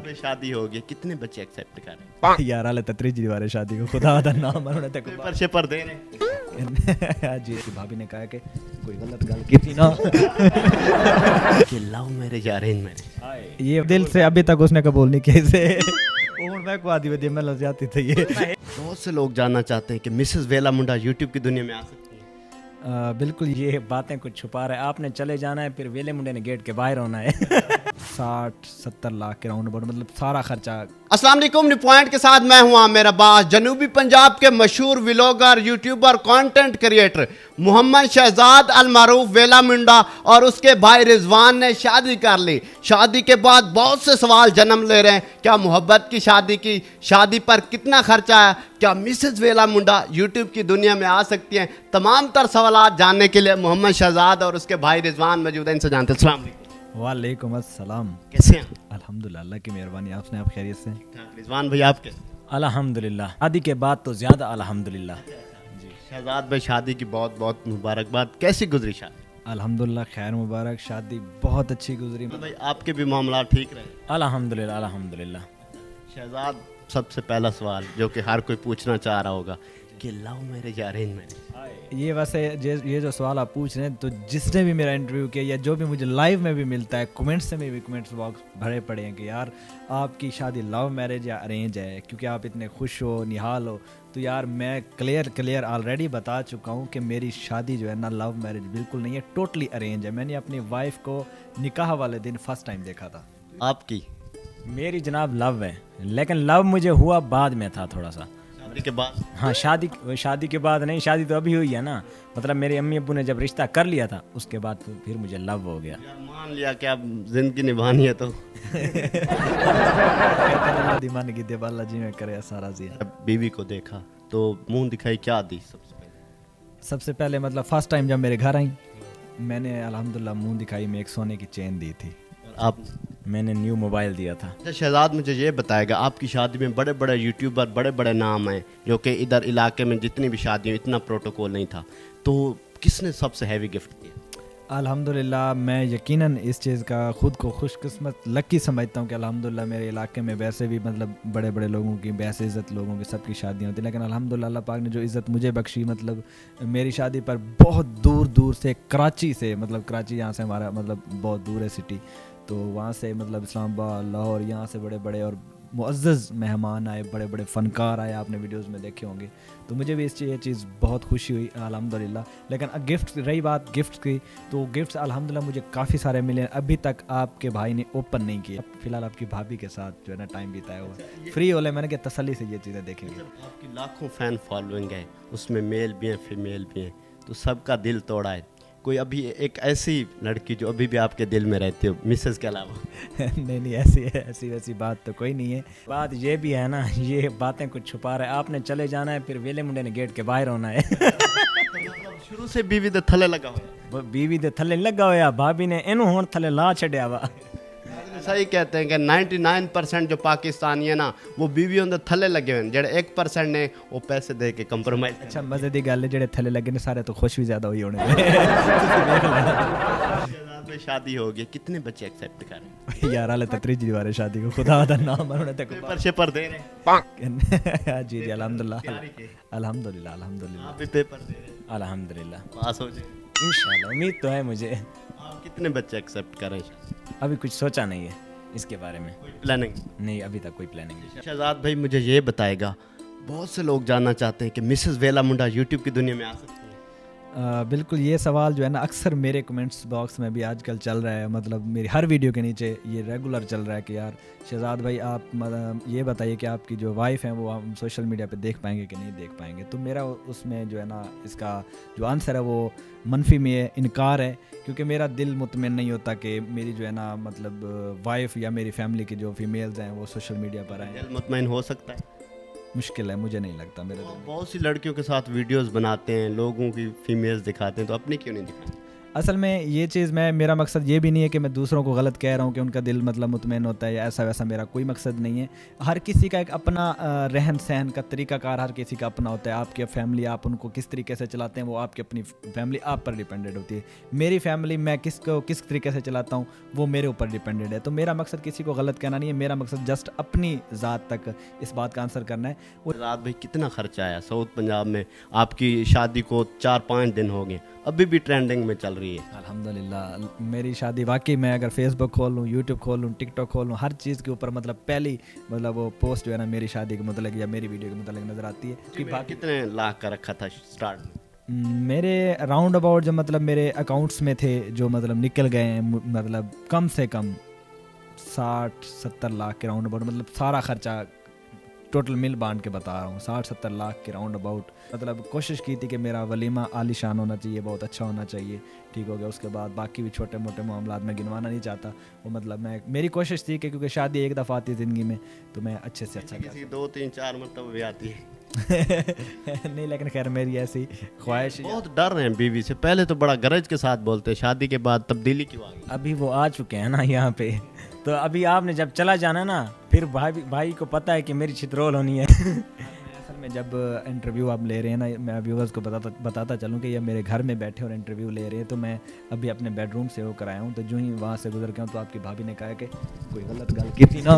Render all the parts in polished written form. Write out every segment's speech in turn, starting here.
में शादी हो गई, कितने बच्चे एक्सेप्ट कर रहे हैं? यार हाले तत्री जी वाले शादी को खुदा दा नाम उन्होंने तक पेपर शेपर दे रहे हैं जी की भाभी ने कहा कि कोई गलत गल की थी ना कि लव मैरिज अरेंज मैरिज। ये दिल से अभी तक उसने कबूल नहीं किया इसे मैं को आदि वदी में लग जाती थी ये। बहुत से लोग जानना चाहते हैं कि मिसेस वेला मुंडा यूट्यूब की दुनिया में आ सकती है। बिल्कुल ये बातें कुछ छुपा रहा है। आपने चले जाना है, फिर वेले मुंडे ने गेट के बाहर होना है। 60-70 लाख के राउंड अबाउट, मतलब सारा खर्चा। अस्सलाम वालेकुम, न्यू पॉइंट के साथ मैं हूं आमिर अब्बास। जनूबी पंजाब के मशहूर vlogger, YouTuber, content creator Mohammad Shahzad अल मारूफ वेला मुंडा और उसके भाई रिजवान ने शादी कर ली। शादी के बाद बहुत से सवाल जन्म ले रहे हैं। क्या मोहब्बत की शादी की? शादी पर कितना खर्चा आया? क्या मिसेस वेला मुंडा यूट्यूब की दुनिया में आ सकती हैं? तमाम तर सवाल जानने के लिए मोहम्मद शहजाद और उसके भाई रिजवान मौजूद हैं। इनसे जानते हैं। अस्सलाम वालेकुम। वालेकुम अस्सलाम। कैसे हैं? अल्हम्दुलिल्लाह, अल्लाह की मेहरबानी। आपने आप खैरियत से? रिजवान भाई आप कैसे? अल्हम्दुलिल्लाह, शादी के बाद तो ज़्यादा अल्हम्दुलिल्लाह। जी शहजाद भाई, शादी की बहुत बहुत मुबारकबाद। कैसी गुजरी शादी? अल्हम्दुलिल्लाह खैर मुबारक, शादी बहुत अच्छी गुजरी। भाई आपके भी मामला ठीक रहे? अल्हम्दुलिल्लाह अल्हम्दुलिल्लाह। शहजाद, सबसे पहला सवाल जो कि हर कोई पूछना चाह रहा होगा कि लव मैरिज अरेंज मैरिज। ये वैसे ये जो सवाल आप पूछ रहे हैं, तो जिसने भी मेरा इंटरव्यू किया या जो भी मुझे लाइव में भी मिलता है, कमेंट्स में भी कमेंट्स बॉक्स भरे पड़े हैं कि यार आपकी शादी लव मैरिज या अरेंज है, क्योंकि आप इतने खुश हो, निहाल हो। तो यार मैं क्लियर ऑलरेडी बता चुका हूँ कि मेरी शादी जो है ना लव मैरिज बिल्कुल नहीं है, टोटली अरेंज है। मैंने अपनी वाइफ को निकाह वाले दिन फर्स्ट टाइम देखा था। आपकी? मेरी जनाब लव है, लेकिन लव मुझे हुआ बाद में था थोड़ा सा। शादी के बाद? हाँ, शादी के बाद नहीं, शादी तो अभी हुई है ना। मतलब मेरे अम्मी अब्बू ने जब रिश्ता कर लिया था, उसके बाद तो फिर मुझे लव हो गया। मान लिया कि अब जिंदगी निभानी है तो दिमान की देवाला जी में करे सारा जी। बीवी को देखा तो मुंह दिखाई क्या दी? सबसे पहले मतलब फर्स्ट टाइम जब मेरे घर आई, मैंने अल्हम्दुलिल्लाह मुंह दिखाई में एक सोने की चेन दी थी। आप? मैंने न्यू मोबाइल दिया था। अच्छा शहजाद, मुझे ये बताएगा, आपकी शादी में बड़े बड़े यूट्यूबर, बड़े बड़े नाम हैं, जो कि इधर इलाके में जितनी भी शादी हुई इतना प्रोटोकॉल नहीं था, तो किसने सबसे हैवी गिफ्ट दिया? अल्हम्दुलिल्लाह मैं यकीनन इस चीज़ का ख़ुद को खुशकिस्मत लकी समझता हूँ कि अल्हम्दुलिल्लाह मेरे इलाके में वैसे भी मतलब बड़े बड़े लोगों की, वैसे इज़्ज़त लोगों की सबकी शादियाँ होती, लेकिन अल्हम्दुलिल्लाह अल्लाह पाक ने जो इज़्ज़त मुझे बख्शी, मतलब मेरी शादी पर बहुत दूर दूर से, कराची से, मतलब कराची यहाँ से हमारा मतलब बहुत दूर है सिटी, तो वहाँ से मतलब इस्लामाबाद, लाहौर, यहाँ से बड़े बड़े और मुअज़्ज़ज़ मेहमान आए, बड़े बड़े फ़नकार आए, आपने वीडियोस में देखे होंगे। तो मुझे भी ये चीज़ बहुत खुशी हुई अल्हम्दुलिल्लाह। लेकिन गिफ्ट रही बात गिफ्ट की, तो गिफ्ट्स अल्हम्दुलिल्लाह मुझे काफ़ी सारे मिले। अभी तक आपके भाई ने ओपन नहीं किया। फिलहाल आपकी भाभी के साथ जो है ना टाइम बिताया हुआ, फ्री हो ले, मैंने कहा तसल्ली से ये चीज़ें देखेंगे। आपकी लाखों फैन फॉलोइंग है, उसमें मेल भी हैं फीमेल भी हैं, तो सबका दिल तोड़ा है। कोई अभी एक ऐसी लड़की जो अभी भी आपके दिल में रहती हो मिसेस के अलावा? नहीं ऐसी वैसी बात तो कोई नहीं है। बात ये भी है ना, ये बातें कुछ छुपा रहा है। आपने चले जाना है, फिर वेले मुंडे ने गेट के बाहर होना है। शुरू से बीवी दे थले लगा हुआ? बीवी दे थले लगा हुआ, भाभी ने इनू हुण थले ला छड़िया वा। सही कहते हैं कि 99% जो पाकिस्तानी है ना, वो बीवियों दे थले लगे हुए हैं, जेड़े 1% ने वो पैसे दे के कंप्रोमाइज। अच्छा मजे दी गल है, जेड़े थले लगे ने सारे तो खुश भी ज्यादा हुई होने। शादी हो गई, कितने बच्चे एक्सेप्ट कर रहे हैं? यार हाले तत्री जी वाले शादी को खुदा दा नाम उन्होंने तक पेपर शेपर दे रहे हैं? जी जी अल्हम्दुलिल्लाह अल्हम्दुलिल्लाह अल्हम्दुलिल्लाह। आप भी पेपर दे रहे हैं? अल्हम्दुलिल्लाह पास हो जाए इंशाल्लाह, उम्मीद तो है मुझे। आप कितने बच्चे एक्सेप्ट कर रहे हैं? अभी कुछ सोचा नहीं है इसके बारे में। कोई प्लानिंग नहीं, अभी तक कोई प्लानिंग नहीं। शहजाद भाई, मुझे ये बताएगा, बहुत से लोग जानना चाहते हैं कि मिसेस वेला मुंडा यूट्यूब की दुनिया में आ सकती है? बिल्कुल, ये सवाल जो है ना अक्सर मेरे कमेंट्स बॉक्स में भी आजकल चल रहा है। मतलब मेरी हर वीडियो के नीचे ये रेगुलर चल रहा है कि यार शहजाद भाई आप ये बताइए कि आपकी जो वाइफ है वो हम सोशल मीडिया पे देख पाएंगे कि नहीं देख पाएंगे। तो मेरा उसमें जो है ना इसका जो आंसर है वो मनफी में इनकार है, क्योंकि मेरा दिल मुतमिन नहीं होता कि मेरी जो है ना मतलब वाइफ या मेरी फैमिली की जो फीमेल्स हैं वो सोशल मीडिया पर आएँ। दिल मुतमईन हो सकता है? मुश्किल है, मुझे नहीं लगता। मेरे दिल में बहुत सी लड़कियों के साथ वीडियोस बनाते हैं, लोगों की फीमेल्स दिखाते हैं, तो अपनी क्यों नहीं दिखाते? असल में ये चीज़ मेरा मकसद ये भी नहीं है कि मैं दूसरों को गलत कह रहा हूँ कि उनका दिल मतलब मुतमईन होता है या ऐसा वैसा, मेरा कोई मकसद नहीं है। हर किसी का एक अपना रहन सहन का तरीक़ाकार हर किसी का अपना होता है। आपकी फैमिली आप उनको किस तरीके से चलाते हैं वो आपकी अपनी फैमिली आप पर डिपेंडेड होती है। मेरी फैमिली मैं किसको किस तरीके से चलाता हूँ वो मेरे ऊपर डिपेंडेड है। तो मेरा मकसद किसी को गलत कहना नहीं है, मेरा मकसद जस्ट अपनी ज़ात तक इस बात का आंसर करना है। रात भाई कितना खर्चा आया साउथ पंजाब में? आपकी शादी को 4-5 दिन हो गए, अभी भी ट्रेंडिंग में चल रही है। अल्हम्दुलिल्लाह मेरी शादी वाकई मैं अगर फेसबुक खोल लूँ, यूट्यूब खोल लूँ, टिकटॉक खोल लूँ, हर चीज़ के ऊपर मतलब पहली मतलब वो पोस्ट जो है ना मेरी शादी के मतलब या मेरी वीडियो के मतलब नज़र आती है कि कितने लाख का रखा था स्टार्ट में? मेरे राउंड अबाउट जो मतलब मेरे अकाउंट्स में थे जो मतलब निकल गए हैं मतलब कम से कम 60-70 लाख के राउंड अबाउट, मतलब सारा खर्चा टोटल मिल बांट के बता रहा हूँ 60-70 लाख के राउंड अबाउट। मतलब कोशिश की थी कि मेरा वलीमा आलीशान होना चाहिए, बहुत अच्छा होना चाहिए, ठीक हो गया। उसके बाद बाकी भी छोटे मोटे मामलात में गिनवाना नहीं चाहता वो, मतलब मेरी कोशिश थी कि क्योंकि शादी एक दफ़ा आती है ज़िंदगी में तो मैं अच्छे से अच्छा किसी 2-3-4 मतलब भी आती है नहीं, लेकिन खैर मेरी ऐसी ख्वाहिश। बहुत डर रहे हैं बीवी से, पहले तो बड़ा गरज के साथ बोलते, शादी के बाद तब्दीली क्यों आ गई? अभी वो आ चुके हैं ना यहाँ पे, तो अभी आपने जब चला जाना ना फिर भाई को पता है कि मेरी छितरोल होनी है। असल में जब इंटरव्यू आप ले रहे हैं ना, मैं व्यूअर्स को बताता चलूँ कि ये मेरे घर में बैठे और इंटरव्यू ले रहे हैं, तो मैं अभी अपने बेडरूम से होकर आया हूँ। तो जो ही वहाँ से गुजर गया हूँ तो आपकी भाभी ने कहा कि कोई गलत गल की थी ना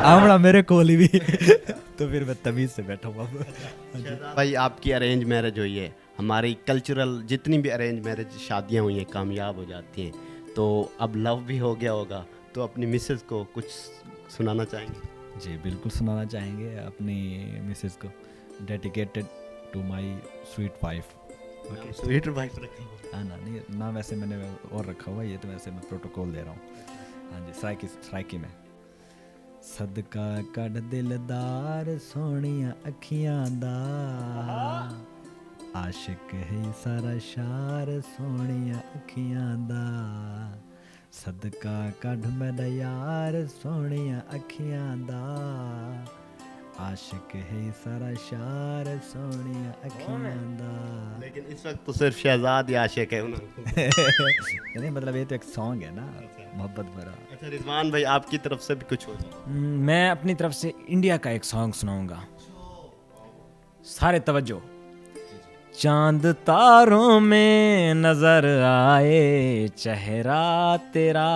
आमड़ा मेरे कोली भी तो फिर मैं तमीज़ से बैठा हूँ अब। भाई आपकी अरेंज मैरिज हुई है, हमारी कल्चरल जितनी भी अरेंज मैरिज शादियाँ हुई हैं कामयाब हो जाती हैं, तो अब लव भी हो गया होगा, तो अपनी मिसेस को कुछ सुनाना चाहेंगे? जी बिल्कुल सुनाना चाहेंगे अपनी मिसेस को, dedicated to my sweet wife. Okay, sweet wife रखी हाँ ना, नहीं ना वैसे मैंने और रखा हुआ, ये तो वैसे मैं प्रोटोकॉल दे रहा हूँ। हाँ जी, सराइकी में सदका कड़ दिलदार सोनिया अखियां दा, आशिक है सारा शार सोनिया अखियां दा, सदका कढ़ मेरा यार सोनिया अखियां दा, आशिक है सारा शार सोनिया अखियां दा। लेकिन इस वक्त तो सिर्फ शहजाद ही आशिक है उन्हें। नहीं मतलब ये तो एक सॉन्ग है ना, मोहब्बत भरा। अच्छा रिजवान भाई आपकी तरफ से भी कुछ हो जाए? मैं अपनी तरफ से इंडिया का एक सॉन्ग सुनाऊंगा, सारे तवज्जो। चांद तारों में नजर आए चेहरा तेरा,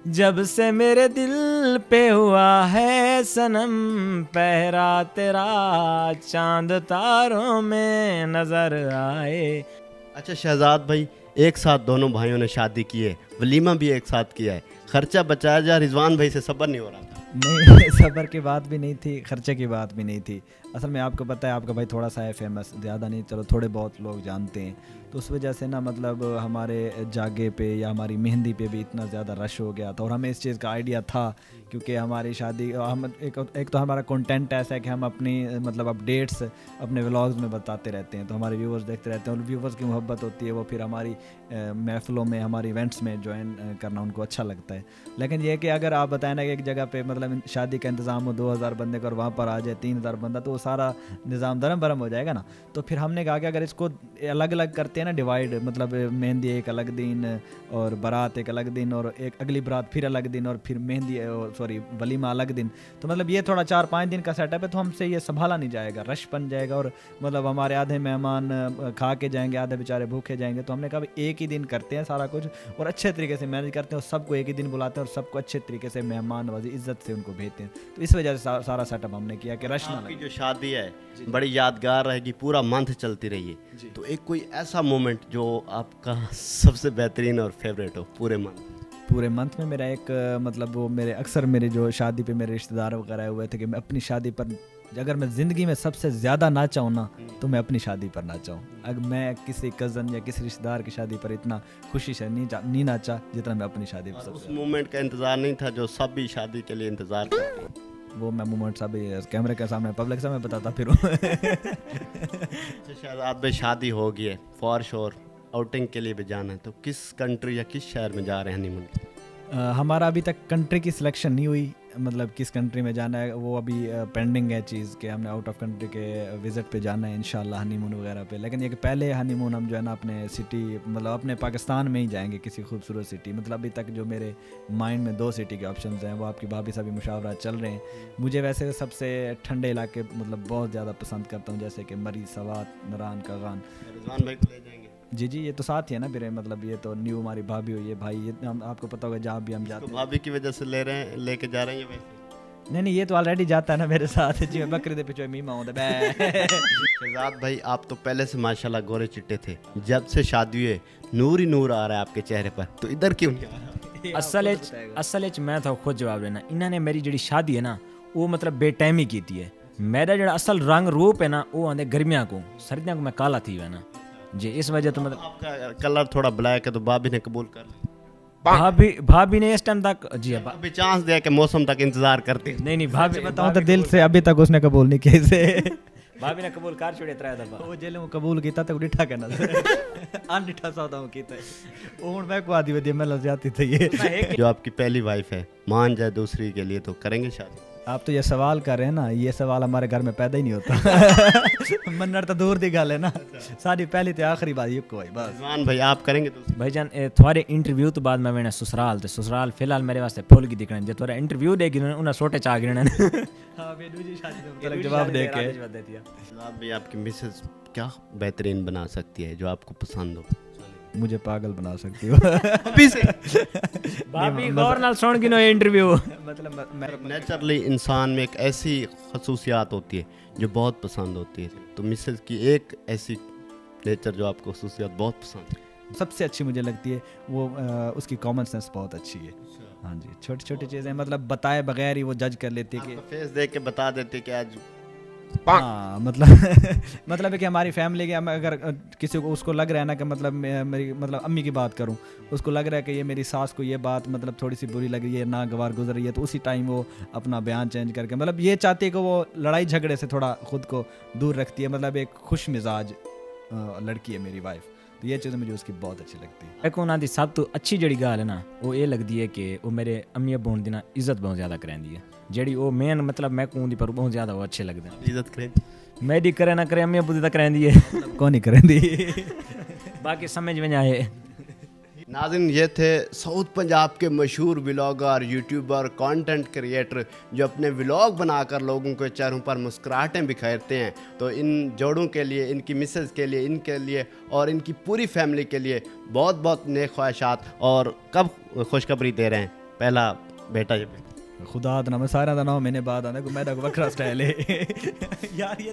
जब से मेरे दिल पे हुआ है सनम पहरा तेरा, चांद तारों में नजर आए। अच्छा शहजाद भाई, एक साथ दोनों भाइयों ने शादी की है, वलीमा भी एक साथ किया है, खर्चा बचाया जा, रिजवान भाई से सब्र नहीं हो रहा था? नहीं सबर की बात भी नहीं थी, खर्चे की बात भी नहीं थी। असल में आपको पता है आपका भाई थोड़ा सा है फेमस, ज़्यादा नहीं, चलो थोड़े बहुत लोग जानते हैं, तो उस वजह से ना मतलब हमारे जागे पे या हमारी मेहंदी पे भी इतना ज़्यादा रश हो गया था। और हमें इस चीज़ का आइडिया था क्योंकि हमारी शादी हम एक तो हमारा कंटेंट ऐसा है कि हम अपनी मतलब अपडेट्स अपने व्लॉग्स में बताते रहते हैं, तो हमारे व्यूवर्स देखते रहते हैं और व्यूवर्स की मोहब्बत होती है, वो फिर हमारी महफिलों में हमारी इवेंट्स में ज्वाइन करना उनको अच्छा लगता है। लेकिन ये कि अगर आप बताएं ना कि एक जगह पे मतलब शादी का इंतज़ाम हो 2000 बंदे का और वहाँ पर आ जाए 3000 बंदा, तो वो सारा निज़ाम दरम भरम हो जाएगा ना। तो फिर हमने कहा कि अगर इसको अलग अलग करते हैं ना डिवाइड, मतलब मेहंदी एक अलग दिन और बारात एक अलग दिन और एक अगली बारात फिर अलग दिन और फिर मेहंदी सॉरी वलीमा अलग दिन, तो मतलब ये थोड़ा 4-5 दिन का सेटअप है, तो हमसे ये संभाला नहीं जाएगा, रश बन जाएगा और मतलब हमारे आधे मेहमान खा के जाएंगे, आधे बेचारे भूखे जाएंगे। तो हमने कहा एक ही दिन करते हैं सारा कुछ और अच्छे तरीके से मैनेज करते हैं और सबको एक ही दिन बुलाते हैं और सबको अच्छे तरीके से मेहमान नवाजी इज्जत से उनको भेजते हैं। तो इस वजह से सारा सेटअप हमने किया कि रश ना आपकी लगे। जो शादी है बड़ी यादगार रहेगी, पूरा मंथ चलती रही है, तो एक कोई ऐसा मोमेंट जो आपका सबसे बेहतरीन और फेवरेट हो पूरे मंथ में मेरा एक मतलब वो मेरे अक्सर मेरे जो शादी पे मेरे रिश्तेदार वगैरह हुए थे कि मैं अपनी शादी पर अगर मैं ज़िंदगी में सबसे ज़्यादा नाचा हूँ ना तो मैं अपनी शादी पर नाचा हूँ। अगर मैं किसी कज़न या किसी रिश्तेदार की शादी पर इतना खुशी से नहीं नाचा जितना मैं अपनी शादी पर। उस मोमेंट का इंतज़ार नहीं था जो सब भी शादी के लिए इंतज़ार करते हैं? वो मैं मोमेंट सब कैमरे के सामने पब्लिक सामने बताता फिर। शहजाद भाई शादी हो गई है, फॉर श्योर आउटिंग के लिए भी जाना है, तो किस कंट्री या किस शहर में जा रहे हैं हनीमून? हमारा अभी तक कंट्री की सिलेक्शन नहीं हुई, मतलब किस कंट्री में जाना है वो अभी पेंडिंग है चीज़ कि हमने आउट ऑफ कंट्री के विज़िट पे जाना है इंशाल्लाह हनीमून वगैरह पे। लेकिन ये कि पहले हनीमून हम जो है ना अपने सिटी मतलब अपने पाकिस्तान में ही जाएंगे किसी खूबसूरत सिटी। मतलब अभी तक जो मेरे माइंड में 2 सिटी के ऑप्शंस हैं वो आपकी भाभी से भी मुशावरा चल रहे हैं। मुझे वैसे सबसे ठंडे इलाके मतलब बहुत ज़्यादा पसंद करता हूँ, जैसे कि मरी, सवात, नरान, कागान। रिजवान भाई को ले जाएंगे। जी जी, ये तो साथ ही है ना फिर, मतलब ये तो न्यू हमारी भाभी हुई है भाई, ये हम आपको पता होगा जहाँ भी हम जाते तो हैं। भाभी की वजह से लेके जा रहे हैं वैसे। नहीं ये तो ऑलरेडी जाता है ना मेरे साथ जी, मैं बकरे दे पिछो मीमा होता है। शहजाद भाई आप तो पहले से माशाल्लाह गोरे चिट्टे थे, जब से शादी हुए नूर ही नूर आ रहा है आपके चेहरे पर, तो इधर क्यों नहीं आ रहा? असल च मैं तो खुद जवाब देना, इन्होंने मेरी जी शादी है ना वो मतलब बेटाइमी की है। मेरा जो असल रंग रूप है ना वो आंदे गर्मियां को, सर्दियों को मैं काला थी वह ना जी, इस वजह तो मतलब आपका कलर थोड़ा ब्लैक है तो भाभी ने कबूल कर लिया। भाभी ने इस टाइम तक जी अभी चांस दिया कि मौसम तक इंतजार करते हैं। नहीं भाभी बताऊँ तो दिल से अभी तक उसने कबूल नहीं किया इसे। भाभी ने कबूल कर छोड़े 3 दफा। वो जेल में कबूल किया तक डिठा करना अनडिठा सौदा हूं कीता है वो मैं को आदी वदी मैं लग जाती थी ये। जो आपकी पहली वाइफ है मान जाए दूसरी के लिए तो करेंगे शादी? आप तो ये सवाल कर रहे हैं ना, ये सवाल हमारे घर में पैदा ही नहीं होता। मन्नर तो दूर दी गल है ना, सारी पहली तो आखिरी बात ये को है बस। रिजवान भाई आप करेंगे दूसरी? भाईजान थोड़े इंटरव्यू तो बाद मैं वेना ससुराल फिलहाल मेरे वास्ते फुल की दिखना, जो थोड़ा इंटरव्यू देगी उन्हें सोटे चा गिरना। हां बे दूसरी शादी का जवाब दे के शहजाद भाई आपकी मिसेस क्या बेहतरीन बना सकती है जो आपको पसंद हो? मुझे पागल बना सकती हो अभी से भाभी गौर नाल सुन गिनो इंटरव्यू। मतलब मैं नेचुरली इंसान में एक ऐसी खसूसियात होती है जो बहुत पसंद होती है, तो मिसेस की एक ऐसी नेचर जो आपको खसूसियात बहुत पसंद है? सबसे अच्छी मुझे लगती है वो उसकी कॉमन सेंस बहुत अच्छी है। हाँ जी, छोटी छोटी चीज़ें मतलब बताए बगैर ही वो जज कर लेती है कि फेस देख के बता देते कि आज हाँ मतलब है कि हमारी फैमिली के अगर किसी को उसको लग रहा है ना कि मतलब मेरी मतलब अम्मी की बात करूँ, उसको लग रहा है कि ये मेरी सास को ये बात मतलब थोड़ी सी बुरी लग रही है, नागवार गुजर रही है, तो उसी टाइम वो अपना बयान चेंज करके मतलब ये चाहती है कि वो लड़ाई झगड़े से थोड़ा खुद को दूर रखती है। मतलब एक खुश मिजाज लड़की है मेरी वाइफ, तो ये चीज़ मुझे उसकी बहुत अच्छी लगती है। एक उन्होंने सब तो अच्छी जड़ी गल है ना वो ये लगती है कि वो मेरे अम्मी अब्बू होने दी ना इज्जत बहुत ज़्यादा करांदी है, जड़ी वो मेन मतलब मैं कहूँ दी पर बहुत ज़्यादा वो अच्छे लगते हैं। इज्जत करें मेरी करे ना करे अम्मी अब्बू दी तक करांदी है। कौन नहीं करेंदी बाकी समझ में आए। नाज़रीन ये थे साउथ पंजाब के मशहूर व्लॉगर, यूट्यूबर, कंटेंट क्रिएटर जो अपने व्लॉग बनाकर लोगों के चेहरों पर मुस्कुराहटें बिखेरते हैं। तो इन जोड़ों के लिए, इनकी मिसेस के लिए, इनके लिए और इनकी पूरी फैमिली के लिए बहुत बहुत नेक ख्वाहिशात। और कब खुशखबरी दे रहे हैं पहला बेटा? खुदा दा नाम सारा दा नाम मैंने बाद आना को मेरा वखरा स्टाइल है यार ये